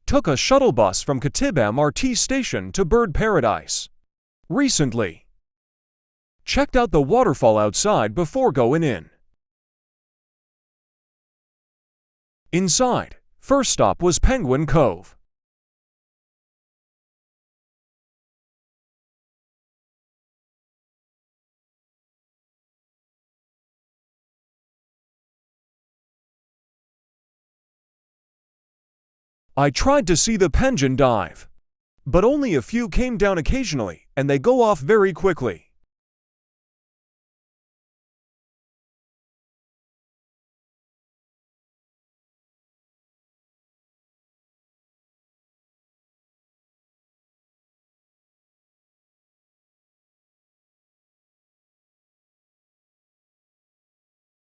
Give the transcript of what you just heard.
Took a shuttle bus from Khatib MRT station to Bird Paradise. Recently. Checked out the waterfall outside before going in. Inside, first stop was Penguin Cove. I tried to see the penguin dive, but only a few came down occasionally, and they go off very quickly.